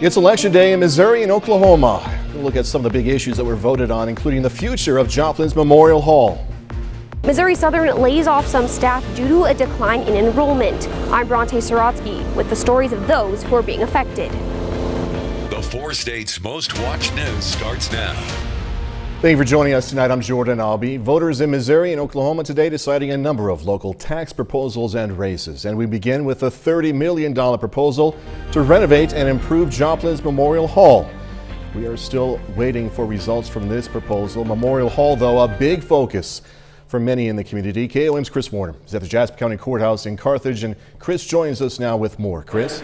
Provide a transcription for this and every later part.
It's election day in Missouri and Oklahoma. We'll look at some of the big issues that were voted on, including the future of Joplin's Memorial Hall. Missouri Southern lays off some staff due to a decline in enrollment. I'm Bronte Sorotsky with the stories of those who are being affected. The four states' most watched news starts now. Thank you for joining us tonight. I'm Jordan Albee. Voters in Missouri and Oklahoma today deciding a number of local tax proposals and races. And we begin with a $30 million proposal to renovate and improve Joplin's Memorial Hall. We are still waiting for results from this proposal. Memorial Hall, though, a big focus for many in the community. KOM's Chris Warner is at the Jasper County Courthouse in Carthage, and Chris joins us now with more. Chris?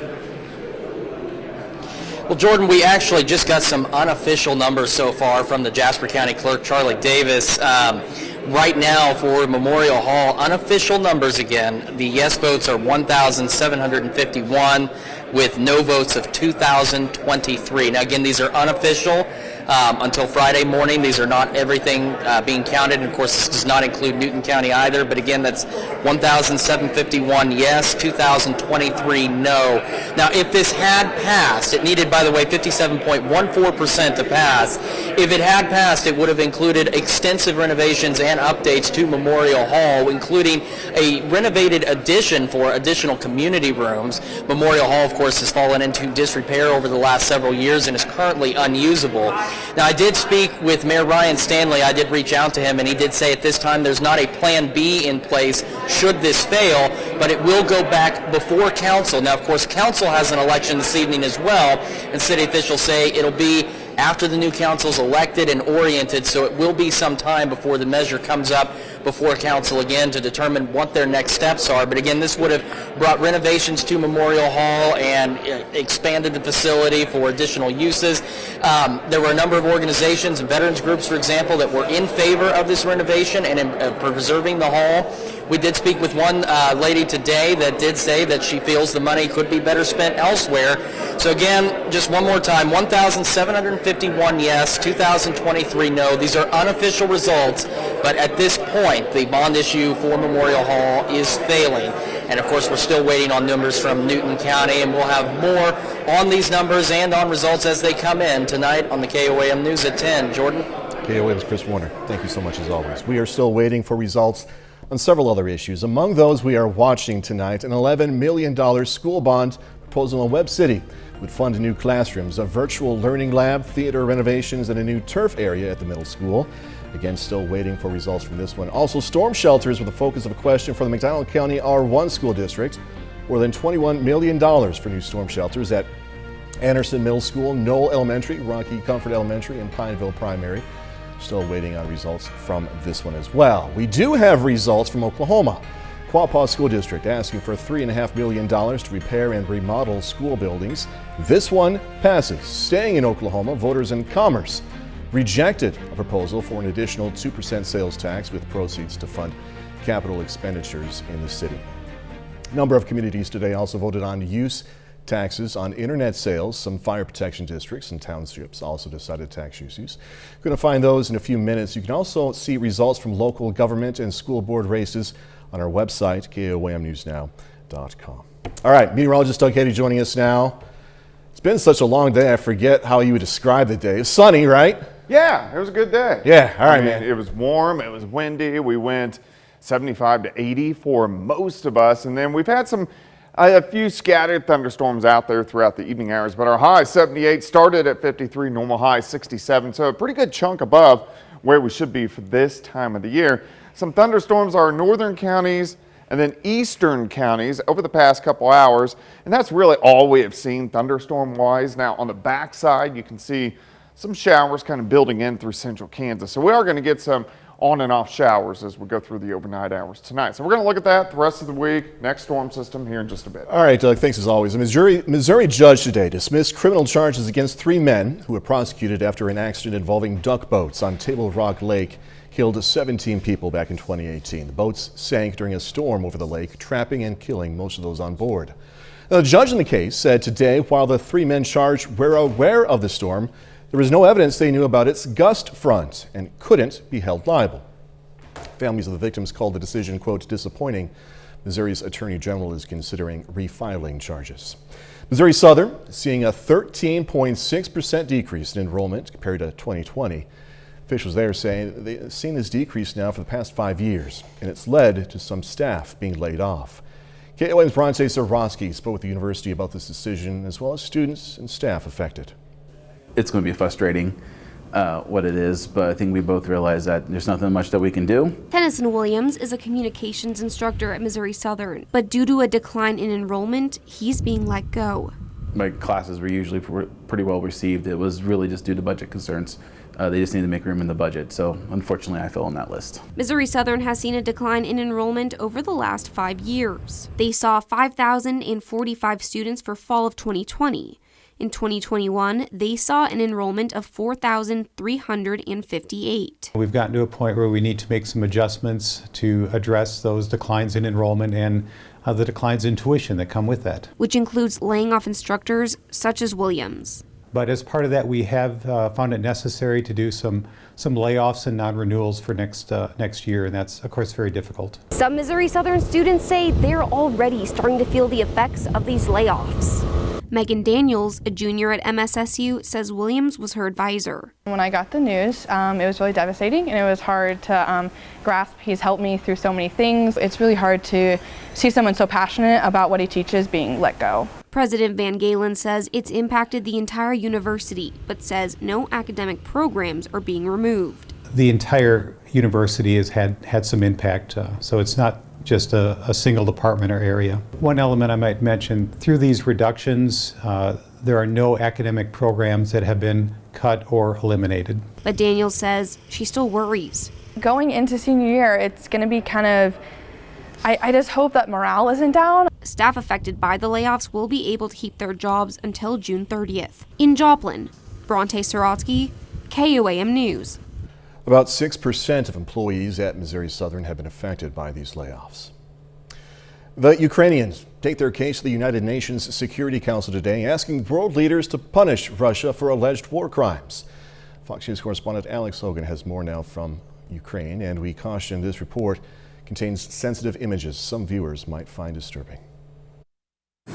Well, Jordan, we actually just got some unofficial numbers so far from the Jasper County Clerk, Charlie Davis. Right now for Memorial Hall, unofficial numbers again, the yes votes are 1,751 with no votes of 2,023. Now again, these are unofficial until Friday morning. These are not everything being counted, and of course this does not include Newton County either, but again that's 1,751 yes, 2,023 no. Now if this had passed, it needed, by the way, 57.14% to pass. If it had passed, it would have included extensive renovations and updates to Memorial Hall, including a renovated addition for additional community rooms. Memorial Hall, of course, has fallen into disrepair over the last several years and is currently unusable. Now, I did speak with Mayor Ryan Stanley. I did reach out to him, and he did say at this time there's not a plan B in place should this fail, but it will go back before council. Now, of course, council has an election this evening as well, and city officials say it'll be after the new council's elected and oriented, so it will be some time before the measure comes up before council again to determine what their next steps are. But again, this would have brought renovations to Memorial Hall and expanded the facility for additional uses. There were a number of organizations and veterans groups, for example, that were in favor of this renovation and in preserving the hall. We did speak with one lady today that did say that she feels the money could be better spent elsewhere. So again, just one more time, 1,751 yes, 2,023 no. These are unofficial results, but at this point, the bond issue for Memorial Hall is failing. And of course, we're still waiting on numbers from Newton County, and we'll have more on these numbers and on results as they come in tonight on the KOAM News at 10. Jordan? KOAM's Chris Warner. Thank you so much as always. We are still waiting for results on several other issues. Among those we are watching tonight, an $11 million school bond proposal in Webb City would fund new classrooms, a virtual learning lab, theater renovations, and a new turf area at the middle school. Again, still waiting for results from this one. Also, storm shelters with the focus of a question for the McDonald County R1 school district. More than $21 million for new storm shelters at Anderson Middle School, Knoll Elementary, Rocky Comfort Elementary, and Pineville Primary. Still waiting on results from this one as well. We do have results from Oklahoma. Quapaw School District asking for $3.5 million to repair and remodel school buildings. This one passes. Staying in Oklahoma, voters in Commerce rejected a proposal for an additional 2% sales tax with proceeds to fund capital expenditures in the city. A number of communities today also voted on use taxes on internet sales. Some fire protection districts and townships also decided tax uses. You're going to find those in a few minutes. You can also see results from local government and school board races on our website, KOAMnewsnow.com. All right, meteorologist Doug Katie joining us now. It's been such a long day, I forget how you would describe the day. It's sunny, right? Yeah, it was a good day. Yeah, all right, man. It was warm, it was windy. We went 75 to 80 for most of us, and then we've had a few scattered thunderstorms out there throughout the evening hours, but our high 78 started at 53, normal high 67, so a pretty good chunk above where we should be for this time of the year. Some thunderstorms are in northern counties and then eastern counties over the past couple hours, and that's really all we have seen thunderstorm wise. Now on the backside, you can see some showers kind of building in through central Kansas, so we are going to get some on and off showers as we go through the overnight hours tonight. So we're going to look at that the rest of the week, next storm system here in just a bit. All right, Doug, thanks as always. A Missouri judge today dismissed criminal charges against 3 men who were prosecuted after an accident involving duck boats on Table Rock Lake killed 17 people back in 2018. The boats sank during a storm over the lake, trapping and killing most of those on board. Now, the judge in the case said today while the 3 men charged were aware of the storm, there was no evidence they knew about its gust front and couldn't be held liable. Families of the victims called the decision, quote, disappointing. Missouri's Attorney General is considering refiling charges. Missouri Southern is seeing a 13.6% decrease in enrollment compared to 2020. Officials there say they've seen this decrease now for the past 5 years, and it's led to some staff being laid off. KOM's Bronte Sorotsky spoke with the university about this decision, as well as students and staff affected. It's going to be frustrating what it is, but I think we both realize that there's nothing much that we can do. Tennyson Williams is a communications instructor at Missouri Southern, but due to a decline in enrollment, he's being let go. My classes were usually pretty well received. It was really just due to budget concerns. They just need to make room in the budget, so unfortunately I fell on that list. Missouri Southern has seen a decline in enrollment over the last 5 years. They saw 5,045 students for fall of 2020. In 2021, they saw an enrollment of 4,358. We've gotten to a point where we need to make some adjustments to address those declines in enrollment and the declines in tuition that come with that, which includes laying off instructors such as Williams. But as part of that, we have found it necessary to do some layoffs and non-renewals for next year, and that's, of course, very difficult. Some Missouri Southern students say they're already starting to feel the effects of these layoffs. Megan Daniels, a junior at MSSU, says Williams was her advisor. When I got the news, it was really devastating, and it was hard to grasp. He's helped me through so many things. It's really hard to see someone so passionate about what he teaches being let go. President Van Galen says it's impacted the entire university, but says no academic programs are being removed. The entire university has had some impact, so it's not just a single department or area. One element I might mention, through these reductions, there are no academic programs that have been cut or eliminated. But Daniel says she still worries. Going into senior year, it's going to be kind of, I just hope that morale isn't down. Staff affected by the layoffs will be able to keep their jobs until June 30th. In Joplin, Bronte Sorotsky, KOAM News. About 6% of employees at Missouri Southern have been affected by these layoffs. The Ukrainians take their case to the United Nations Security Council today, asking world leaders to punish Russia for alleged war crimes. Fox News correspondent Alex Hogan has more now from Ukraine, and we caution this report contains sensitive images some viewers might find disturbing.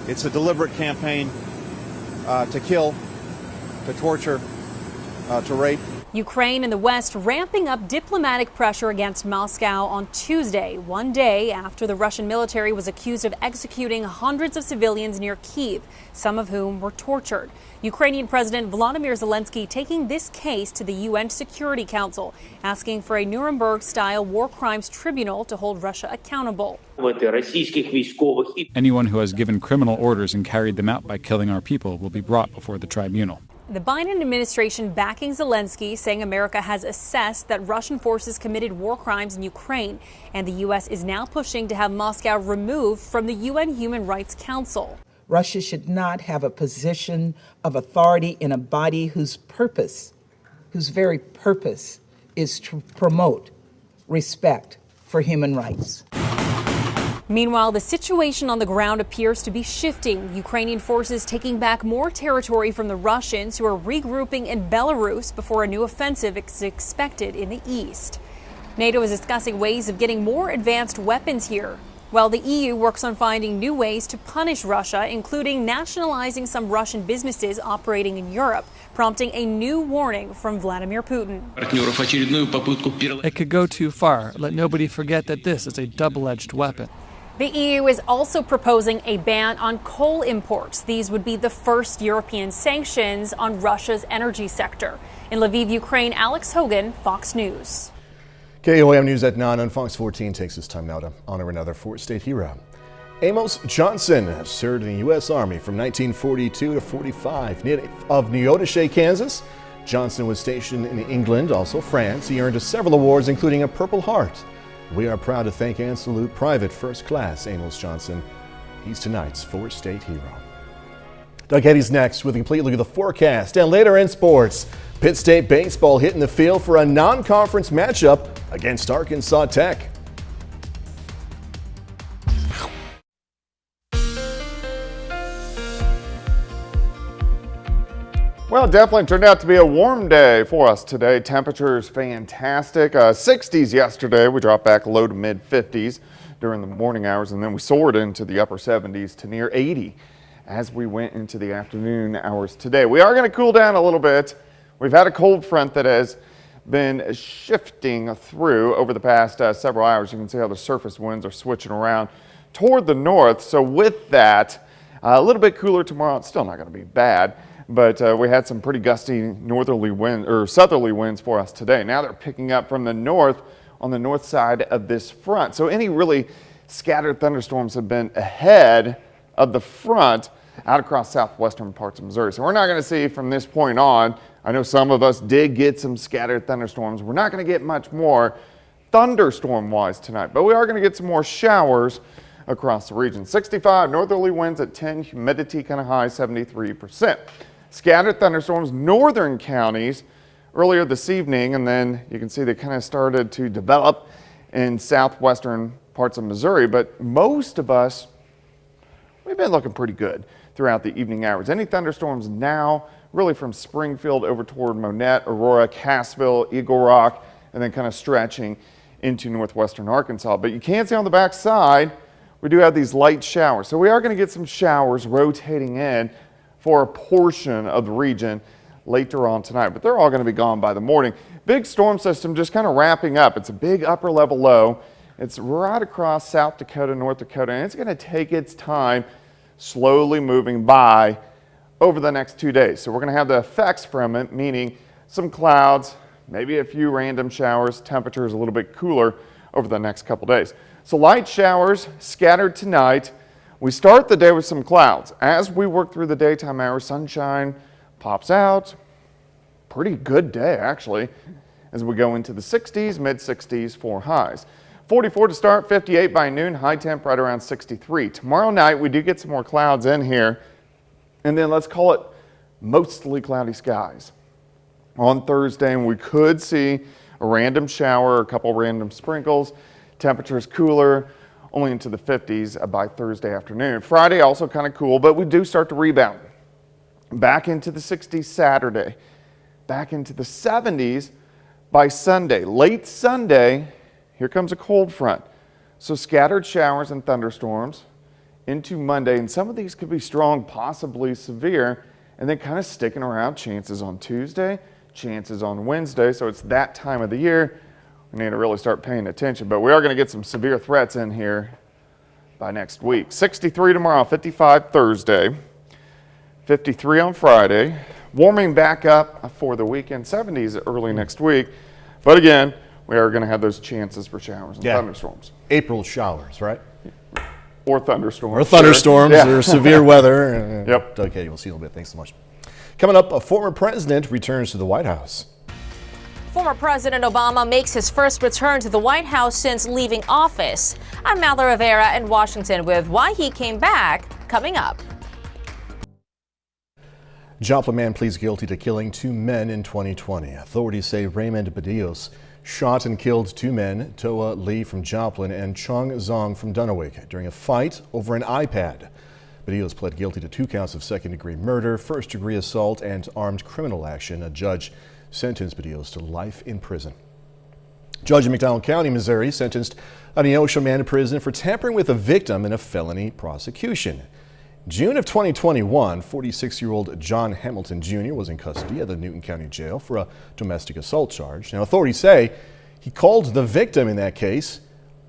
It's a deliberate campaign to kill, to torture, to rape. Ukraine and the West ramping up diplomatic pressure against Moscow on Tuesday, one day after the Russian military was accused of executing hundreds of civilians near Kyiv, some of whom were tortured. Ukrainian President Volodymyr Zelensky taking this case to the UN Security Council, asking for a Nuremberg-style war crimes tribunal to hold Russia accountable. Anyone who has given criminal orders and carried them out by killing our people will be brought before the tribunal. The Biden administration backing Zelensky, saying America has assessed that Russian forces committed war crimes in Ukraine, and the U.S. is now pushing to have Moscow removed from the UN Human Rights Council. Russia should not have a position of authority in a body whose very purpose is to promote respect for human rights. Meanwhile, the situation on the ground appears to be shifting. Ukrainian forces taking back more territory from the Russians, who are regrouping in Belarus before a new offensive is expected in the east. NATO is discussing ways of getting more advanced weapons here, while the EU works on finding new ways to punish Russia, including nationalizing some Russian businesses operating in Europe, prompting a new warning from Vladimir Putin. It could go too far. Let nobody forget that this is a double-edged weapon. The EU is also proposing a ban on coal imports. These would be the first European sanctions on Russia's energy sector. In Lviv, Ukraine, Alex Hogan, Fox News. KOAM News at 9 on Fox 14 takes this time now to honor another four-state hero. Amos Johnson served in the U.S. Army from 1942 to 45. Of Neodesha, Kansas, Johnson was stationed in England, also France. He earned several awards, including a Purple Heart. We are proud to thank and salute Private First Class Amos Johnson. He's tonight's four-state hero. Doug Heddy's next with a complete look at the forecast. And later in sports, Pitt State baseball hitting the field for a non-conference matchup against Arkansas Tech. Well, it definitely turned out to be a warm day for us today. Temperatures fantastic. 60s yesterday. We dropped back low to mid 50s during the morning hours, and then we soared into the upper 70s to near 80 as we went into the afternoon hours today. We are going to cool down a little bit. We've had a cold front that has been shifting through over the past several hours. You can see how the surface winds are switching around toward the north. So with that, a little bit cooler tomorrow. It's still not going to be bad, but we had some pretty gusty northerly wind or southerly winds for us today. Now they're picking up from the north on the north side of this front. So any really scattered thunderstorms have been ahead of the front out across southwestern parts of Missouri. So we're not going to see from this point on. I know some of us did get some scattered thunderstorms. We're not going to get much more thunderstorm-wise tonight, but we are going to get some more showers across the region. 65 northerly winds at 10, humidity kind of high, 73%. Scattered thunderstorms, northern counties earlier this evening, and then you can see they kind of started to develop in southwestern parts of Missouri, but most of us, we've been looking pretty good throughout the evening hours. Any thunderstorms now, really from Springfield over toward Monette, Aurora, Cassville, Eagle Rock, and then kind of stretching into northwestern Arkansas. But you can see on the back side, we do have these light showers. So we are going to get some showers rotating in for a portion of the region later on tonight, but they're all going to be gone by the morning. Big storm system just kind of wrapping up. It's a big upper level low. It's right across South Dakota, North Dakota, and it's going to take its time slowly moving by over the next 2 days. So we're going to have the effects from it, meaning some clouds, maybe a few random showers, temperatures a little bit cooler over the next couple days. So light showers scattered tonight. We start the day with some clouds. As we work through the daytime hours, sunshine pops out. Pretty good day, actually, as we go into the 60s, mid-60s for highs. 44 to start, 58 by noon, high temp right around 63. Tomorrow night, we do get some more clouds in here, and then let's call it mostly cloudy skies. On Thursday, we could see a random shower, a couple random sprinkles. Temperatures cooler, only into the 50s by Thursday afternoon. Friday also kind of cool, but we do start to rebound. Back into the 60s Saturday, back into the 70s by Sunday. Late Sunday, here comes a cold front. So scattered showers and thunderstorms into Monday, and some of these could be strong, possibly severe, and then kind of sticking around. Chances on Tuesday, chances on Wednesday, so it's that time of the year. We need to really start paying attention, but we are going to get some severe threats in here by next week. 63 tomorrow, 55 Thursday, 53 on Friday, warming back up for the weekend, 70s early next week, but again, we are going to have those chances for showers and thunderstorms. April showers, right? Or thunderstorms. Or thunderstorms or severe weather. Yep. Okay, we'll see you in a little bit. Thanks so much. Coming up, a former president returns to the White House. Former President Obama makes his first return to the White House since leaving office. I'm Mallory Rivera in Washington with why he came back, coming up. Joplin man pleads guilty to killing 2 men in 2020. Authorities say Raymond Badillos shot and killed 2 men, Toa Lee from Joplin and Chung Zong from Dunawig, during a fight over an iPad. Badillos pled guilty to 2 counts of second-degree murder, first-degree assault, and armed criminal action. A judge sentenced Badillos to life in prison. Judge in McDonald County, Missouri, sentenced a Neosho man to prison for tampering with a victim in a felony prosecution. June of 2021, 46-year-old John Hamilton Jr. was in custody at the Newton County Jail for a domestic assault charge. Now, authorities say he called the victim in that case,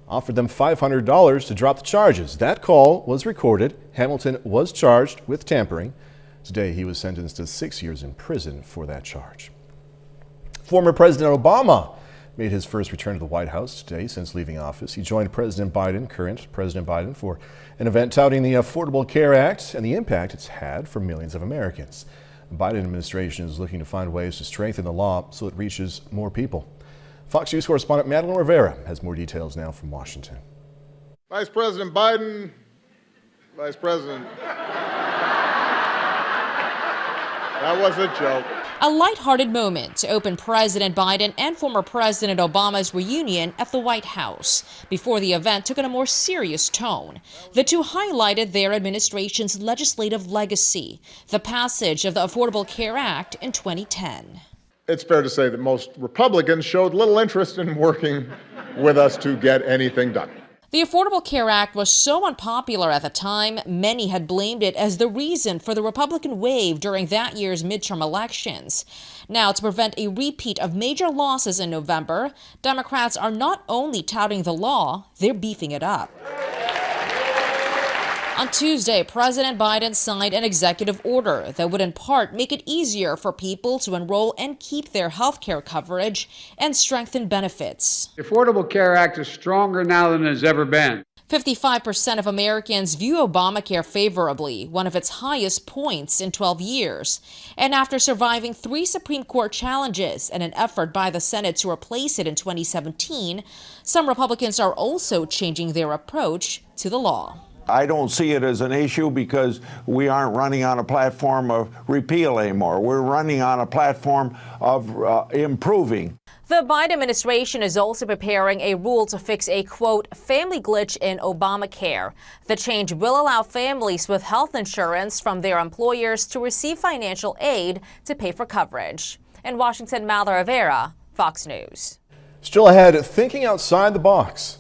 offered them $500 to drop the charges. That call was recorded. Hamilton was charged with tampering. Today, he was sentenced to 6 years in prison for that charge. Former President Obama made his first return to the White House today since leaving office. He joined President Biden, current President Biden, for an event touting the Affordable Care Act and the impact it's had for millions of Americans. The Biden administration is looking to find ways to strengthen the law so it reaches more people. Fox News correspondent Madeline Rivera has more details now from Washington. Vice President Biden, Vice President. That was a joke. A lighthearted moment to open President Biden and former President Obama's reunion at the White House. Before the event took on a more serious tone, the two highlighted their administration's legislative legacy, the passage of the Affordable Care Act in 2010. It's fair to say that most Republicans showed little interest in working with us to get anything done. The Affordable Care Act was so unpopular at the time, many had blamed it as the reason for the Republican wave during that year's midterm elections. Now, to prevent a repeat of major losses in November, Democrats are not only touting the law, they're beefing it up. On Tuesday, President Biden signed an executive order that would in part make it easier for people to enroll and keep their health care coverage and strengthen benefits. The Affordable Care Act is stronger now than it has ever been. 55% of Americans view Obamacare favorably, one of its highest points in 12 years. And after surviving 3 Supreme Court challenges and an effort by the Senate to replace it in 2017, some Republicans are also changing their approach to the law. I don't see it as an issue because we aren't running on a platform of repeal anymore. We're running on a platform of improving. The Biden administration is also preparing a rule to fix a, quote, family glitch in Obamacare. The change will allow families with health insurance from their employers to receive financial aid to pay for coverage. In Washington, Malda Rivera, Fox News. Still ahead, thinking outside the box.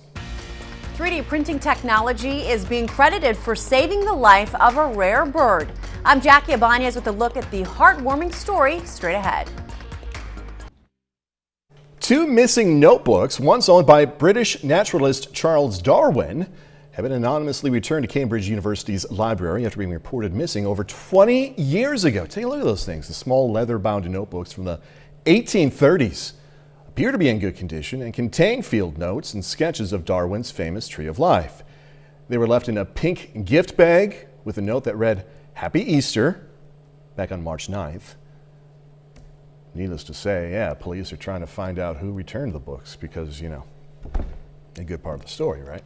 3D printing technology is being credited for saving the life of a rare bird. I'm Jackie Ibanez with a look at the heartwarming story straight ahead. 2 missing notebooks, once owned by British naturalist Charles Darwin, have been anonymously returned to Cambridge University's library after being reported missing over 20 years ago. Take a look at those things. The small leather-bound notebooks from the 1830s appear to be in good condition and contain field notes and sketches of Darwin's famous Tree of Life. They were left in a pink gift bag with a note that read, "Happy Easter," back on March 9th. Needless to say, police are trying to find out who returned the books because, you know, a good part of the story, right?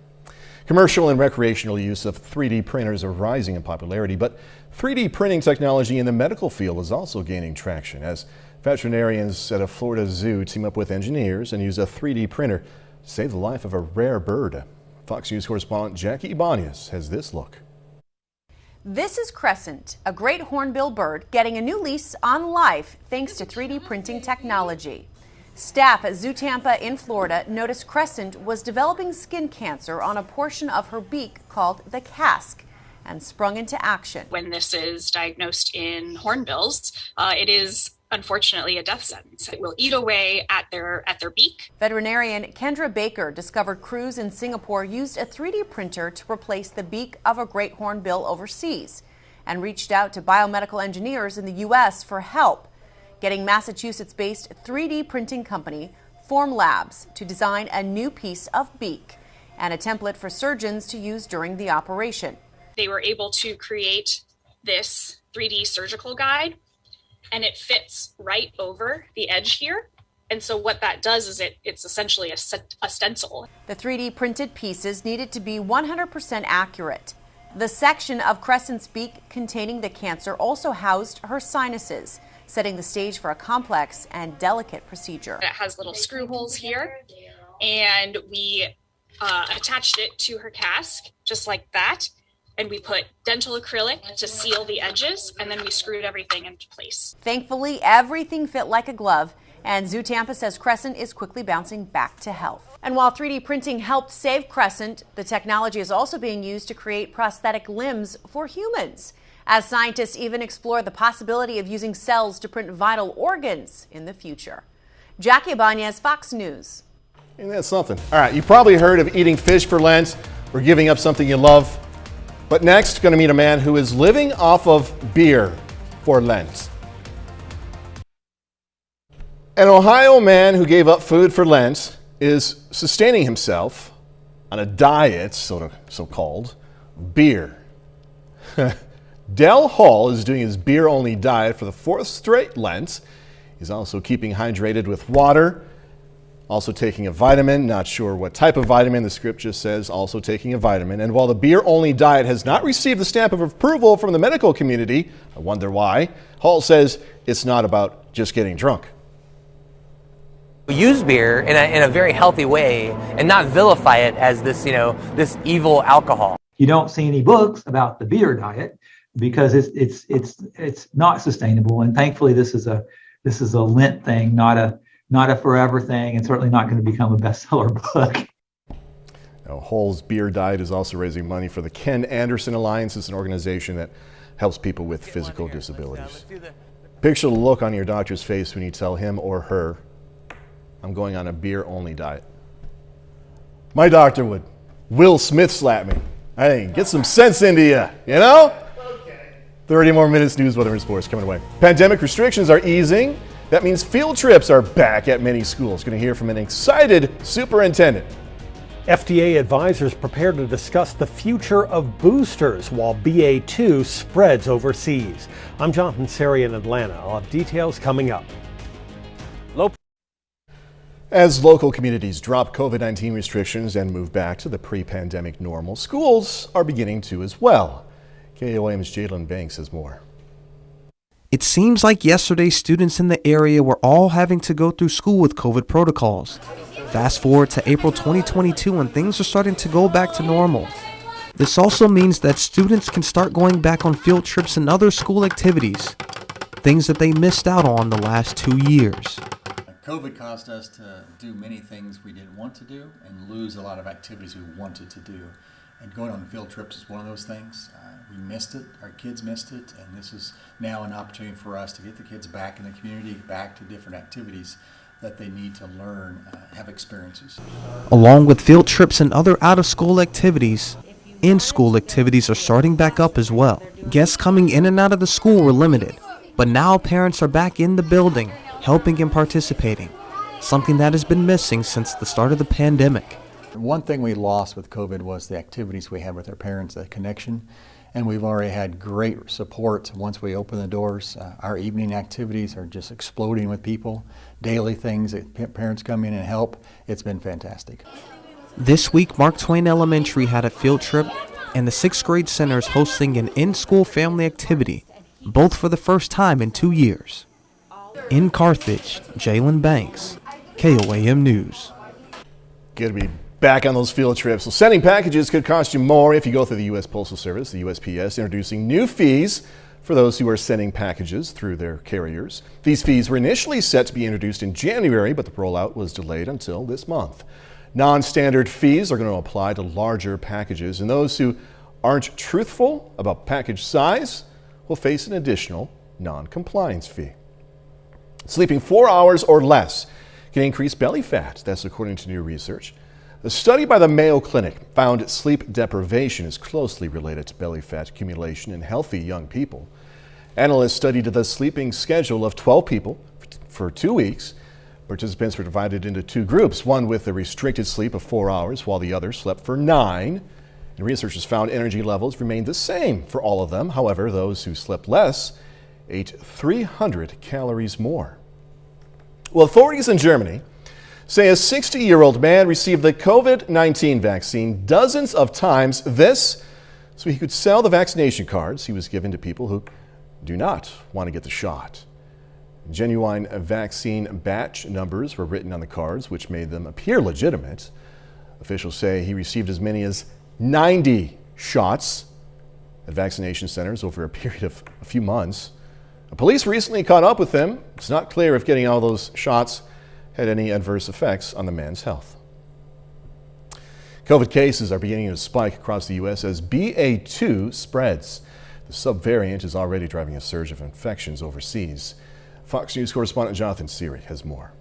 Commercial and recreational use of 3D printers are rising in popularity, but 3D printing technology in the medical field is also gaining traction as veterinarians at a Florida zoo team up with engineers and use a 3D printer to save the life of a rare bird. Fox News correspondent Jackie Ibanez has this look. This is Crescent, a great hornbill bird getting a new lease on life thanks to 3D printing technology. Staff at Zoo Tampa in Florida noticed Crescent was developing skin cancer on a portion of her beak called the casque and sprung into action. When this is diagnosed in hornbills, it is unfortunately a death sentence. It will eat away at their beak. Veterinarian Kendra Baker discovered crews in Singapore used a 3D printer to replace the beak of a great hornbill overseas and reached out to biomedical engineers in the U.S. for help, getting Massachusetts-based 3D printing company Form Labs to design a new piece of beak and a template for surgeons to use during the operation. They were able to create this 3D surgical guide, and it fits right over the edge here. And so what that does is it's essentially a stencil. The 3D printed pieces needed to be 100% accurate. The section of Crescent's beak containing the cancer also housed her sinuses, setting the stage for a complex and delicate procedure. It has little screw holes here, and we attached it to her casque just like that. And we put dental acrylic to seal the edges, and then we screwed everything into place. Thankfully, everything fit like a glove, and Zoo Tampa says Crescent is quickly bouncing back to health. And while 3D printing helped save Crescent, the technology is also being used to create prosthetic limbs for humans, as scientists even explore the possibility of using cells to print vital organs in the future. Jackie Ibanez, Fox News. Ain't that something? All right, you probably heard of eating fish for Lent or giving up something you love. But next, going to meet a man who is living off of beer for Lent. An Ohio man who gave up food for Lent is sustaining himself on a diet, so-called, beer. Dell Hall is doing his beer-only diet for the 4th straight Lent. He's also keeping hydrated with water, also taking a vitamin, not sure what type of vitamin, the script just says also taking a vitamin. And while the beer-only diet has not received the stamp of approval from the medical community, I wonder why, Hall says it's not about just getting drunk. We use beer in a very healthy way and not vilify it as this, this evil alcohol. You don't see any books about the beer diet because it's not sustainable. And thankfully this is a Lent thing, not a forever thing, and certainly not going to become a bestseller book. Hull's beer diet is also raising money for the Ken Anderson Alliance. It's an organization that helps people with physical disabilities. Picture the look on your doctor's face when you tell him or her, I'm going on a beer-only diet. My doctor would Will Smith slap me. I think, get some sense into you, you know? 30 more minutes, news, weather, and sports coming away. Pandemic restrictions are easing. That means field trips are back at many schools. Going to hear from an excited superintendent. FDA advisors prepare to discuss the future of boosters while BA2 spreads overseas. I'm Jonathan Seri in Atlanta. I'll have details coming up. As local communities drop COVID-19 restrictions and move back to the pre-pandemic normal, schools are beginning to as well. KOAM's Jalen Banks has more. It seems like yesterday students in the area were all having to go through school with COVID protocols. Fast forward to April 2022 when things are starting to go back to normal. This also means that students can start going back on field trips and other school activities, things that they missed out on the last 2 years. COVID caused us to do many things we didn't want to do and lose a lot of activities we wanted to do. And going on field trips is one of those things. We missed it, our kids missed it, and this is now an opportunity for us to get the kids back in the community, back to different activities that they need to learn, have experiences. Along with field trips and other out-of-school activities, in-school activities are starting back up as well. Guests coming in and out of the school were limited, but now parents are back in the building, helping and participating, something that has been missing since the start of the pandemic. One thing we lost with COVID was the activities we had with our parents, the connection, and we've already had great support once we open the doors. Our evening activities are just exploding with people, daily things that parents come in and help. It's been fantastic. This week, Mark Twain Elementary had a field trip, and the 6th grade center is hosting an in-school family activity, both for the first time in 2 years. In Carthage, Jalen Banks, KOAM News. Good to be back on those field trips. So sending packages could cost you more if you go through the U.S. Postal Service. The USPS introducing new fees for those who are sending packages through their carriers. These fees were initially set to be introduced in January, but the rollout was delayed until this month. Non-standard fees are going to apply to larger packages, and those who aren't truthful about package size will face an additional non-compliance fee. Sleeping 4 hours or less can increase belly fat. That's according to new research. The study by the Mayo Clinic found sleep deprivation is closely related to belly fat accumulation in healthy young people. Analysts studied the sleeping schedule of 12 people for 2 weeks. Participants were divided into 2 groups, one with a restricted sleep of 4 hours while the other slept for 9. And researchers found energy levels remained the same for all of them. However, those who slept less ate 300 calories more. Well, authorities in Germany say a 60-year-old man received the COVID-19 vaccine dozens of times, this so he could sell the vaccination cards he was given to people who do not want to get the shot. Genuine vaccine batch numbers were written on the cards, which made them appear legitimate. Officials say he received as many as 90 shots at vaccination centers over a period of a few months. Police recently caught up with him. It's not clear if getting all those shots had any adverse effects on the man's health. COVID cases are beginning to spike across the U.S. as BA2 spreads. The subvariant is already driving a surge of infections overseas. Fox News correspondent Jonathan Siri has more.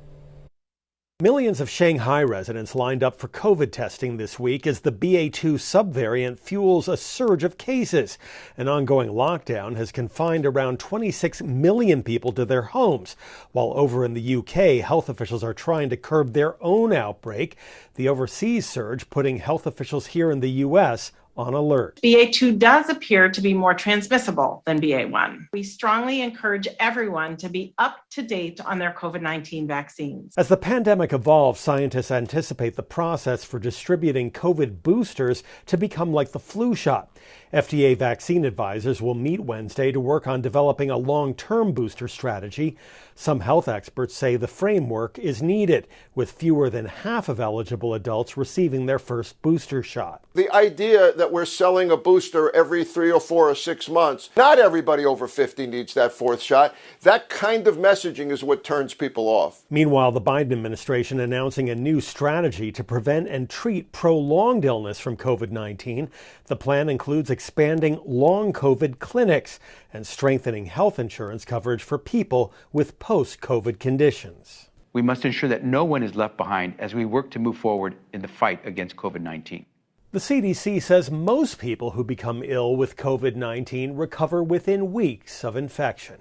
Millions of Shanghai residents lined up for COVID testing this week as the BA2 subvariant fuels a surge of cases. An ongoing lockdown has confined around 26 million people to their homes, while over in the UK, health officials are trying to curb their own outbreak. The overseas surge putting health officials here in the U.S. on alert. BA2 does appear to be more transmissible than BA1. We strongly encourage everyone to be up to date on their COVID-19 vaccines. As the pandemic evolves, scientists anticipate the process for distributing COVID boosters to become like the flu shot. FDA vaccine advisors will meet Wednesday to work on developing a long-term booster strategy. Some health experts say the framework is needed, with fewer than half of eligible adults receiving their first booster shot. The idea that that we're selling a booster every 3 or 4 or 6 months. Not everybody over 50 needs that 4th shot. That kind of messaging is what turns people off. Meanwhile, the Biden administration announcing a new strategy to prevent and treat prolonged illness from COVID-19. The plan includes expanding long COVID clinics and strengthening health insurance coverage for people with post-COVID conditions. We must ensure that no one is left behind as we work to move forward in the fight against COVID-19. The CDC says most people who become ill with COVID-19 recover within weeks of infection.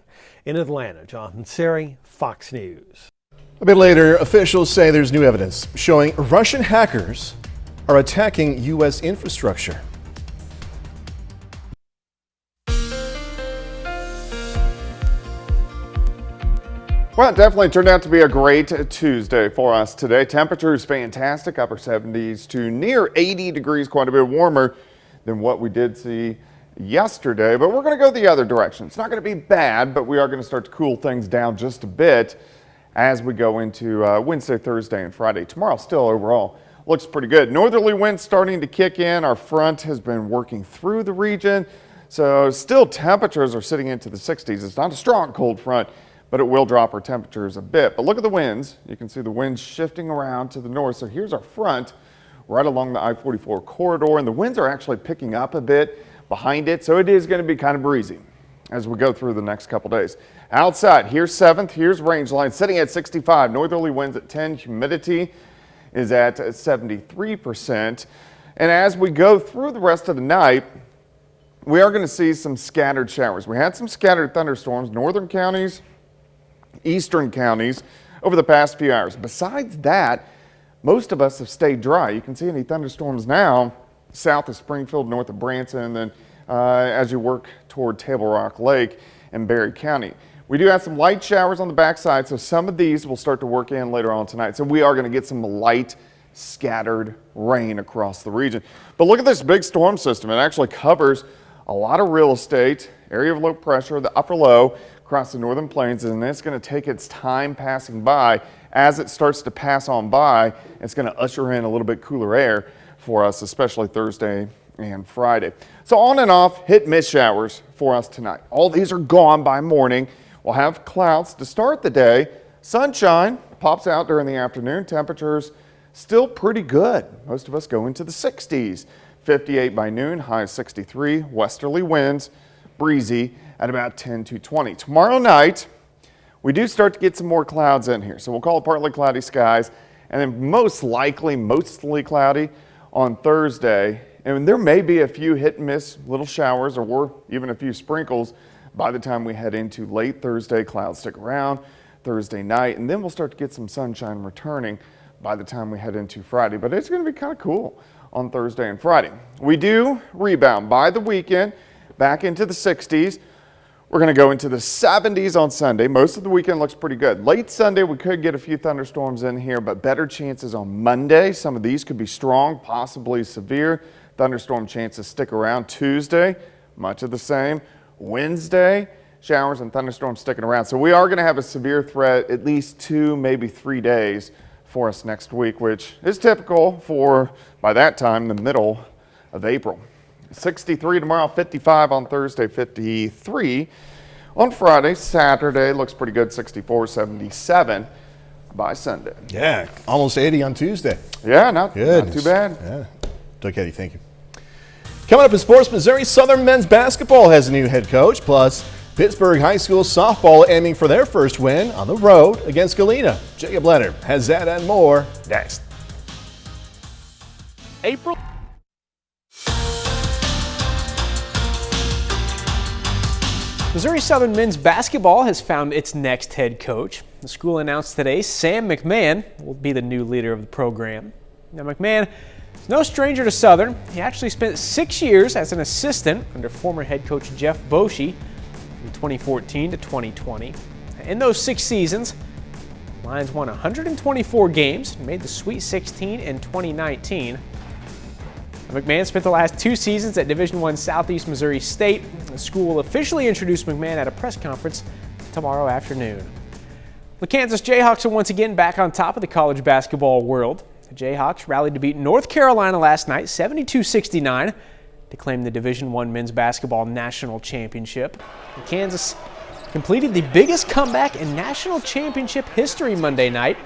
In Atlanta, Jonathan Seri, Fox News. A bit later, officials say there's new evidence showing Russian hackers are attacking U.S. infrastructure. Well, it definitely turned out to be a great Tuesday for us today. Temperatures fantastic, upper 70s to near 80 degrees, quite a bit warmer than what we did see yesterday. But we're going to go the other direction. It's not going to be bad, but we are going to start to cool things down just a bit as we go into Wednesday, Thursday, and Friday. Tomorrow still overall looks pretty good. Northerly winds starting to kick in. Our front has been working through the region. So still temperatures are sitting into the 60s. It's not a strong cold front, but it will drop our temperatures a bit. But look at the winds. You can see the winds shifting around to the north. So here's our front right along the I-44 corridor, and the winds are actually picking up a bit behind it. So it is going to be kind of breezy as we go through the next couple days. Outside, here's 7th, here's range line sitting at 65, northerly winds at 10, humidity is at 73%. And as we go through the rest of the night, we are going to see some scattered showers. We had some scattered thunderstorms, northern counties, eastern counties over the past few hours. Besides that, most of us have stayed dry. You can see any thunderstorms now south of Springfield, north of Branson, and then as you work toward Table Rock Lake and Berry County. We do have some light showers on the backside, so some of these will start to work in later on tonight. So we are going to get some light scattered rain across the region. But look at this big storm system. It actually covers a lot of real estate, area of low pressure, the upper low across the northern plains, and it's going to take its time passing by. As it starts to pass on by, it's going to usher in a little bit cooler air for us, especially Thursday and Friday. So on and off, hit-miss showers for us tonight. All these are gone by morning. We'll have clouds to start the day. Sunshine pops out during the afternoon. Temperatures still pretty good. Most of us go into the 60s. 58 by noon, high 63. Westerly winds, breezy at about 10 to 20. Tomorrow night, we do start to get some more clouds in here. So we'll call it partly cloudy skies, and then most likely mostly cloudy on Thursday. And there may be a few hit and miss little showers or even a few sprinkles by the time we head into late Thursday. Clouds stick around Thursday night, and then we'll start to get some sunshine returning by the time we head into Friday. But it's going to be kind of cool on Thursday and Friday. We do rebound by the weekend back into the 60s. We're going to go into the 70s on Sunday. Most of the weekend looks pretty good. Late Sunday, we could get a few thunderstorms in here, but better chances on Monday. Some of these could be strong, possibly severe. Thunderstorm chances stick around. Tuesday, much of the same. Wednesday, showers and thunderstorms sticking around. So we are going to have a severe threat at least 2, maybe 3 days for us next week, which is typical for, by that time, the middle of April. 63 tomorrow, 55 on Thursday, 53 on Friday. Saturday looks pretty good, 64, 77 by Sunday. Yeah, almost 80 on Tuesday. Yeah, not too bad. Yeah. Doug Eddy, thank you. Coming up in sports, Missouri Southern men's basketball has a new head coach, plus Pittsburgh High School softball aiming for their first win on the road against Galena. Jacob Leonard has that and more next. April. Missouri Southern men's basketball has found its next head coach. The school announced today Sam McMahon will be the new leader of the program. Now, McMahon is no stranger to Southern. He actually spent 6 years as an assistant under former head coach Jeff Boschee from 2014 to 2020. In those 6 seasons, the Lions won 124 games and made the Sweet 16 in 2019. McMahon spent the last 2 seasons at Division I Southeast Missouri State. The school will officially introduce McMahon at a press conference tomorrow afternoon. The Kansas Jayhawks are once again back on top of the college basketball world. The Jayhawks rallied to beat North Carolina last night, 72-69. to claim the Division I men's basketball national championship. And Kansas completed the biggest comeback in national championship history Monday night.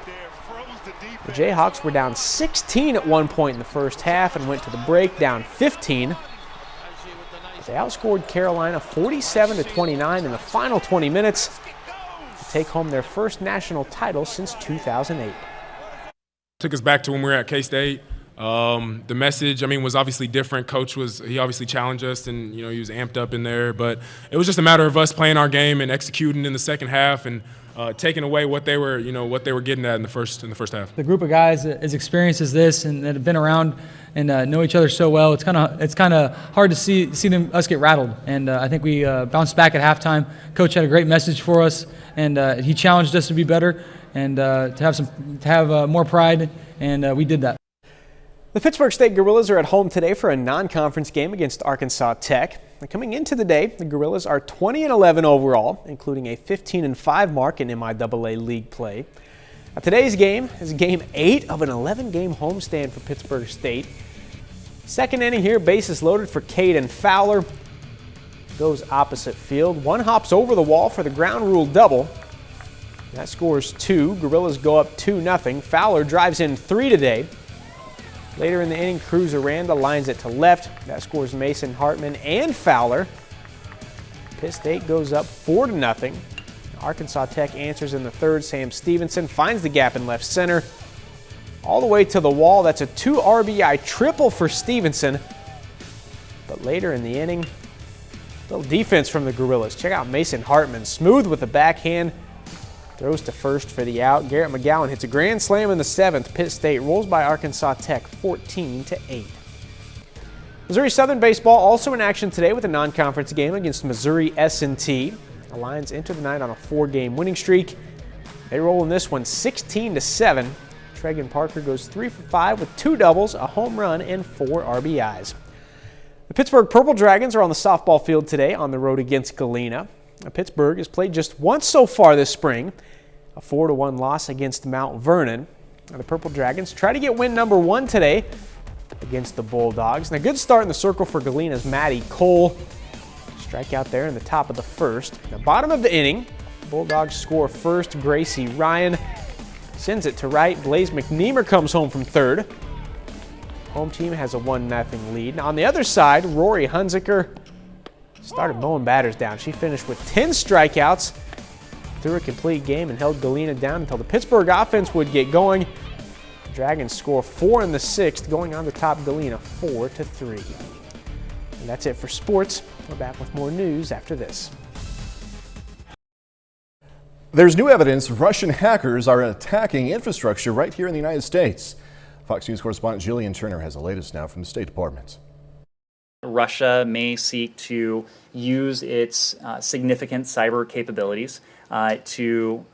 The Jayhawks were down 16 at one point in the first half and went to the break down 15. They outscored Carolina 47-29 in the final 20 minutes to take home their first national title since 2008. Took us back to when we were at K-State. The message, was obviously different. Coach he obviously challenged us, and he was amped up in there. But it was just a matter of us playing our game and executing in the second half and taking away what they were getting at in the first half. The group of guys as experienced as this and that have been around and know each other so well, it's kind of hard to see us get rattled. And I think we bounced back at halftime. Coach had a great message for us, and he challenged us to be better and to have more pride, and we did that. The Pittsburgh State Guerrillas are at home today for a non-conference game against Arkansas Tech. And coming into the day, the Guerrillas are 20-11 overall, including a 15-5 mark in MIAA league play. Now, today's game is game 8 of an 11-game homestand for Pittsburgh State. Second inning here, bases loaded for Caden Fowler. Goes opposite field. One hops over the wall for the ground rule double. That scores 2. Guerrillas go up 2-0. Fowler drives in 3 today. Later in the inning, Cruz Aranda lines it to left. That scores Mason Hartman and Fowler. Pitt State goes up 4-0. Arkansas Tech answers in the third. Sam Stevenson finds the gap in left center. All the way to the wall. That's a 2 RBI triple for Stevenson. But later in the inning, little defense from the Guerrillas. Check out Mason Hartman. Smooth with the backhand. Throws to first for the out. Garrett McGowan hits a grand slam in the 7th. Pitt State rolls by Arkansas Tech 14-8. Missouri Southern baseball also in action today with a non-conference game against Missouri S&T. The Lions enter the night on a 4-game winning streak. They roll in this one 16-7. Tregan Parker goes 3 for 5 with 2 doubles, a home run, and 4 RBIs. The Pittsburgh Purple Dragons are on the softball field today on the road against Galena. Pittsburgh has played just once so far this spring, a 4-1 loss against Mount Vernon. Now, the Purple Dragons try to get win number 1 today against the Bulldogs. Now, good start in the circle for Galena's Maddie Cole. Strikeout there in the top of the first. Now, bottom of the inning, Bulldogs score first. Gracie Ryan sends it to right. Blaze McNeemer comes home from third. Home team has a 1-0 lead. Now, on the other side, Rory Hunziker started mowing batters down. She finished with 10 strikeouts through a complete game and held Galena down until the Pittsburgh offense would get going. The Dragons score 4 in the 6th, going on to top Galena 4-3. And that's it for sports. We're back with more news after this. There's new evidence Russian hackers are attacking infrastructure right here in the United States. Fox News correspondent Jillian Turner has the latest now from the State Department. Russia may seek to use its significant cyber capabilities to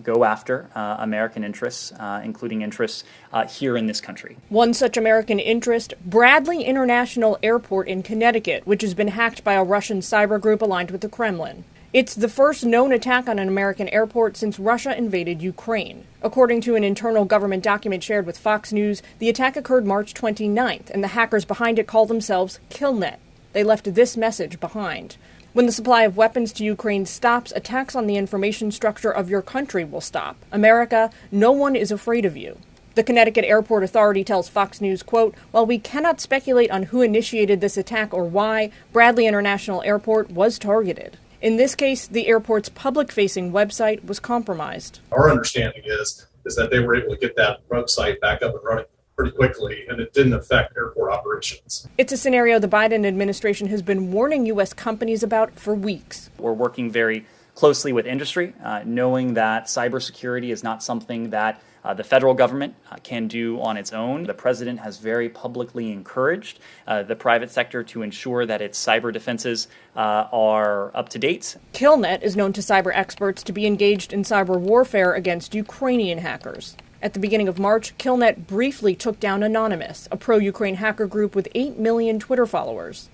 go after American interests, including interests here in this country. One such American interest, Bradley International Airport in Connecticut, which has been hacked by a Russian cyber group aligned with the Kremlin. It's the first known attack on an American airport since Russia invaded Ukraine. According to an internal government document shared with Fox News, the attack occurred March 29th, and the hackers behind it call themselves KillNet. They left this message behind. When the supply of weapons to Ukraine stops, attacks on the information structure of your country will stop. America, no one is afraid of you. The Connecticut Airport Authority tells Fox News, quote, "While we cannot speculate on who initiated this attack or why, Bradley International Airport was targeted. In this case, the airport's public-facing website was compromised." Our understanding is that they were able to get that website back up and running pretty quickly, and it didn't affect airport operations. It's a scenario the Biden administration has been warning U.S. companies about for weeks. We're working very closely with industry, knowing that cybersecurity is not something that the federal government can do on its own. The president has very publicly encouraged the private sector to ensure that its cyber defenses are up to date. KillNet is known to cyber experts to be engaged in cyber warfare against Ukrainian hackers. At the beginning of March, KillNet briefly took down Anonymous, a pro-Ukraine hacker group with 8 million Twitter followers.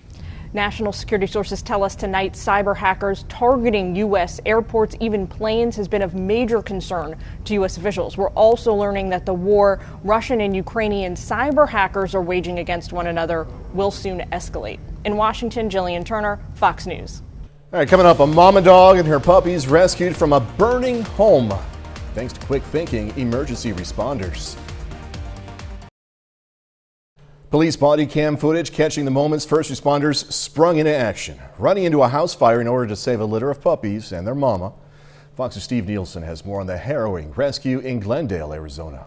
National security sources tell us tonight cyber hackers targeting U.S. airports, even planes, has been of major concern to U.S. officials. We're also learning that the war Russian and Ukrainian cyber hackers are waging against one another will soon escalate. In Washington, Jillian Turner, Fox News. All right, coming up, a mama dog and her puppies rescued from a burning home. Thanks to quick thinking emergency responders. Police body cam footage catching the moments first responders sprung into action, running into a house fire in order to save a litter of puppies and their mama. Fox's Steve Nielsen has more on the harrowing rescue in Glendale, Arizona.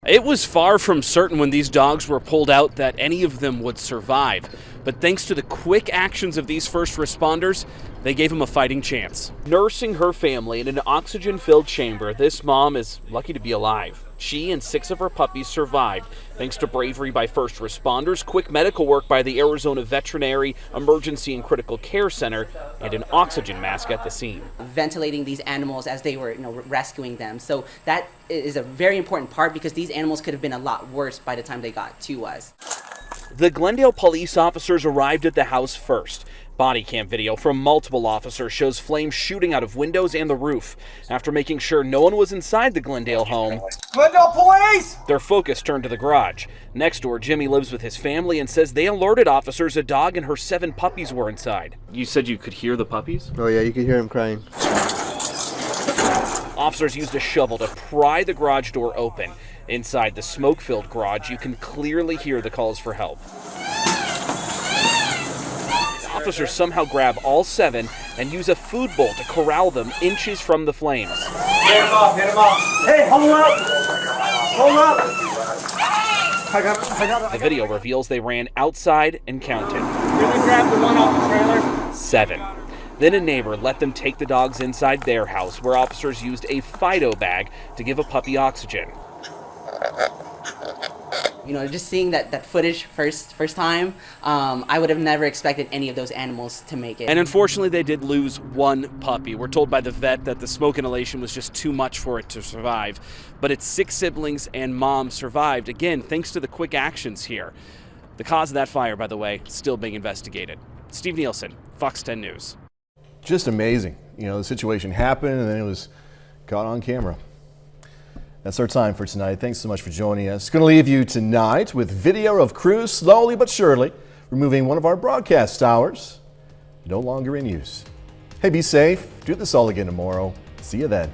It was far from certain when these dogs were pulled out that any of them would survive. But thanks to the quick actions of these first responders, they gave them a fighting chance. Nursing her family in an oxygen-filled chamber, this mom is lucky to be alive. She and 6 of her puppies survived thanks to bravery by first responders, quick medical work by the Arizona Veterinary Emergency and Critical Care Center, and an oxygen mask at the scene. Ventilating these animals as they were rescuing them. So that is a very important part because these animals could have been a lot worse by the time they got to us. The Glendale police officers arrived at the house first. Body cam video from multiple officers shows flames shooting out of windows and the roof. After making sure no one was inside the Glendale home, Glendale police! Their focus turned to the garage. Next door, Jimmy lives with his family and says they alerted officers a dog and her 7 puppies were inside. You said you could hear the puppies? Oh yeah, you could hear them crying. Officers used a shovel to pry the garage door open. Inside the smoke-filled garage, you can clearly hear the calls for help. Officers somehow grab all 7 and use a food bowl to corral them inches from the flames. Get him off, get him off. Hey, hold up! Hold up! I got it. The video reveals they ran outside and counted. Really grab the one off the trailer? 7. Then a neighbor let them take the dogs inside their house, where officers used a Fido bag to give a puppy oxygen. You know, just seeing that footage first time, I would have never expected any of those animals to make it. And unfortunately, they did lose 1 puppy. We're told by the vet that the smoke inhalation was just too much for it to survive. But its 6 siblings and mom survived, again, thanks to the quick actions here. The cause of that fire, by the way, still being investigated. Steve Nielsen, Fox 10 News. Just amazing. You know, the situation happened and then it was caught on camera. That's our time for tonight. Thanks so much for joining us. Going to leave you tonight with video of crews slowly but surely removing one of our broadcast towers, no longer in use. Hey, be safe. Do this all again tomorrow. See you then.